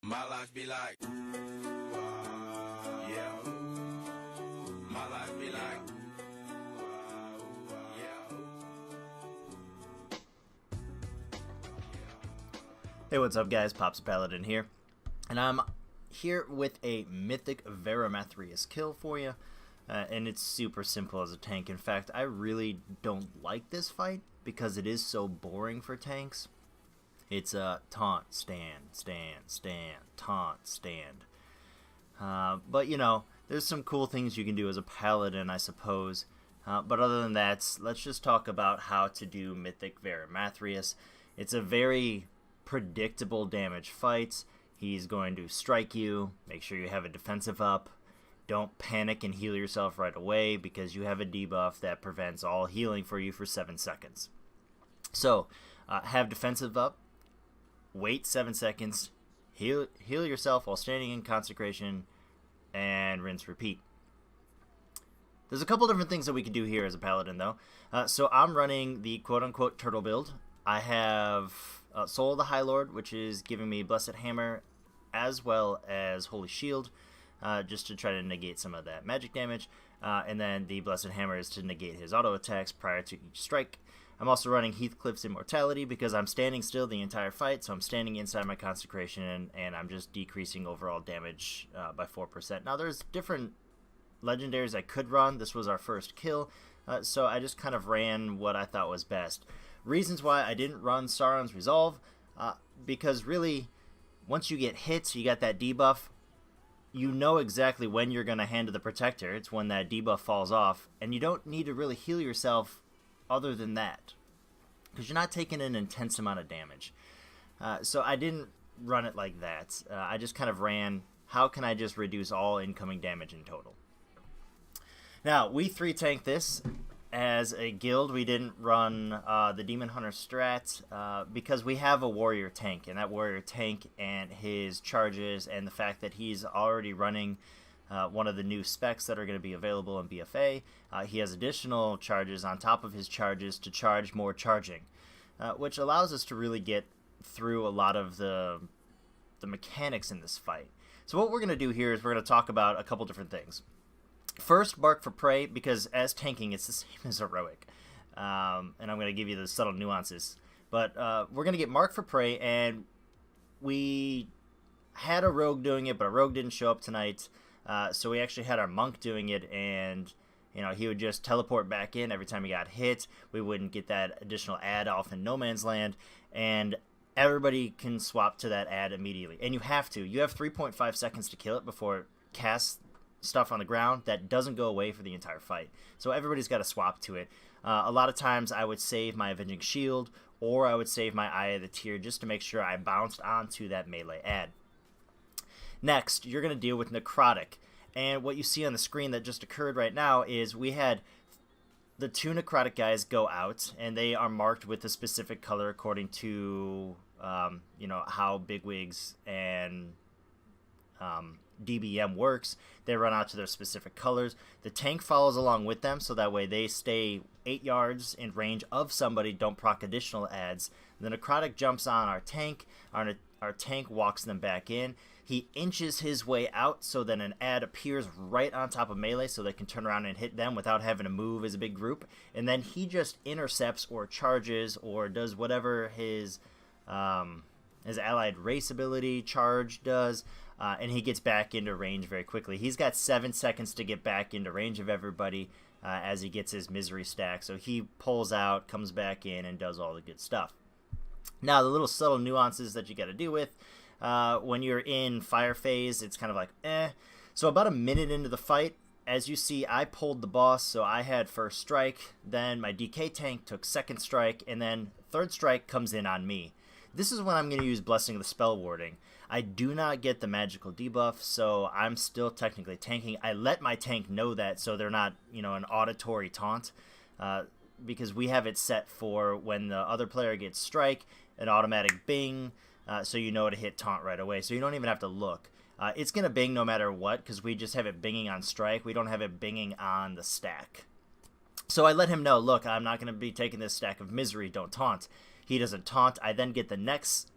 My life be like, yeah. My life be like, yeah. Hey, what's up, guys? Pops Paladin here, and I'm here with a Mythic Varimathras kill for you, and it's super simple as a tank. In fact, I really don't like this fight because it is so boring for tanks. It's a taunt, stand, taunt, stand. But, you know, there's some cool things you can do as a paladin, I suppose. But other than that, let's just talk about how to do Mythic Varimathras. It's a very predictable damage fight. He's going to strike you. Make sure you have a defensive up. Don't panic and heal yourself right away because you have a debuff that prevents all healing for you for 7 seconds. So, have defensive up. Wait 7 seconds, heal yourself while standing in consecration, and rinse repeat. There's a couple different things that we can do here as a paladin, though. So I'm running the quote-unquote turtle build. I have Soul of the High Lord, which is giving me Blessed Hammer as well as Holy Shield, just to try to negate some of that magic damage. And then the Blessed Hammer is to negate his auto attacks prior to each strike. I'm also running Heathcliff's Immortality because I'm standing still the entire fight, so I'm standing inside my consecration and I'm just decreasing overall damage by 4%. Now, there's different legendaries I could run. This was our first kill, so I just kind of ran what I thought was best. Reasons why I didn't run Sauron's Resolve, because really, once you get hit, you got that debuff, you know exactly when you're going to hand to the Protector. It's when that debuff falls off, and you don't need to really heal yourself other than that, because you're not taking an intense amount of damage. So I didn't run it like that. I just kind of ran, how can I just reduce all incoming damage in total? Now, we 3-tanked this as a guild. We didn't run the Demon Hunter strat because we have a warrior tank, and that warrior tank and his charges and the fact that he's already running one of the new specs that are going to be available in BFA. He has additional charges on top of his charges to charge more charging, which allows us to really get through a lot of the mechanics in this fight. So what we're going to do here is we're going to talk about a couple different things. First, Bark for Prey, because as tanking, it's the same as Heroic. And I'm going to give you the subtle nuances. But we're going to get Mark for Prey, and we had a Rogue doing it, but a Rogue didn't show up tonight. So we actually had our monk doing it, and you know, he would just teleport back in every time he got hit. We wouldn't get that additional ad off in No Man's Land, and everybody can swap to that ad immediately. And you have to. You have 3.5 seconds to kill it before it casts stuff on the ground that doesn't go away for the entire fight. So everybody's got to swap to it. A lot of times I would save my Avenging Shield, or I would save my Eye of the Tear just to make sure I bounced onto that melee ad. Next, you're going to deal with Necrotic. And what you see on the screen that just occurred right now is we had the 2 Necrotic guys go out, and they are marked with a specific color according to, you know, how Bigwigs and DBM works. They run out to their specific colors. The tank follows along with them, so that way they stay 8 yards in range of somebody, don't proc additional ads. The Necrotic jumps on our tank. Our tank walks them back in. He inches his way out so that an ad appears right on top of melee so they can turn around and hit them without having to move as a big group. And then he just intercepts or charges or does whatever his allied race ability charge does, and he gets back into range very quickly. He's got 7 seconds to get back into range of everybody as he gets his misery stack. So he pulls out, comes back in, and does all the good stuff. Now, the little subtle nuances that you got to deal with. When you're in fire phase, it's kind of like, eh. So about a minute into the fight, as you see, I pulled the boss, so I had first strike, then my DK tank took second strike, and then third strike comes in on me. This is when I'm going to use Blessing of the Spell Warding. I do not get the magical debuff, so I'm still technically tanking. I let my tank know that so they're not, you know, an auditory taunt, because we have it set for when the other player gets strike, an automatic bing, so you know to hit taunt right away, so you don't even have to look. It's going to bing no matter what, because we just have it binging on strike. We don't have it binging on the stack. So I let him know, look, I'm not going to be taking this stack of misery, don't taunt. He doesn't taunt. I then get the next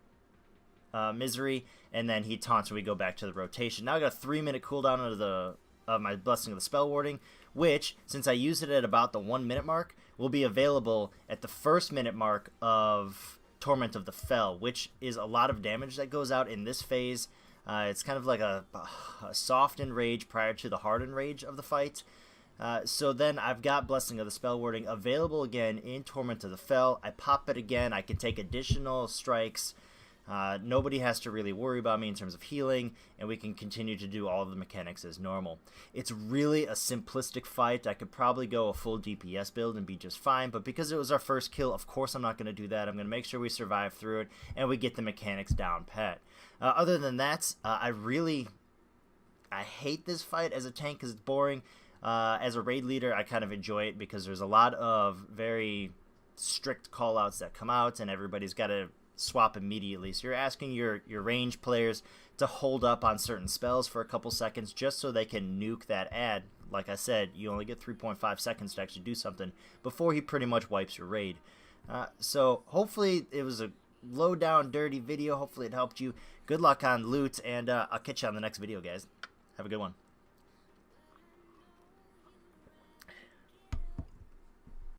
Misery, and then he taunts and we go back to the rotation. Now I got a 3-minute cooldown of my Blessing of the Spell Warding, which, since I used it at about the 1-minute mark, will be available at the 1st-minute mark of Torment of the Fell, which is a lot of damage that goes out in this phase. It's kind of like a soft enrage prior to the hard enrage of the fight. So then I've got Blessing of the Spell Warding available again in Torment of the Fell. I pop it again. I can take additional strikes. Nobody has to really worry about me in terms of healing, and we can continue to do all of the mechanics as normal. It's really a simplistic fight. I could probably go a full DPS build and be just fine, but because it was our first kill, of course I'm not going to do that. I'm going to make sure we survive through it, and we get the mechanics down pat. Other than that, I hate this fight as a tank because it's boring. As a raid leader, I kind of enjoy it because there's a lot of very strict callouts that come out, and everybody's got to swap immediately. So you're asking your range players to hold up on certain spells for a couple seconds just so they can nuke that ad. Like I said, you only get 3.5 seconds to actually do something before he pretty much wipes your raid. So hopefully it was a low down dirty video. Hopefully it helped you. Good luck on loot, and I'll catch you on the next video, guys. Have a good one.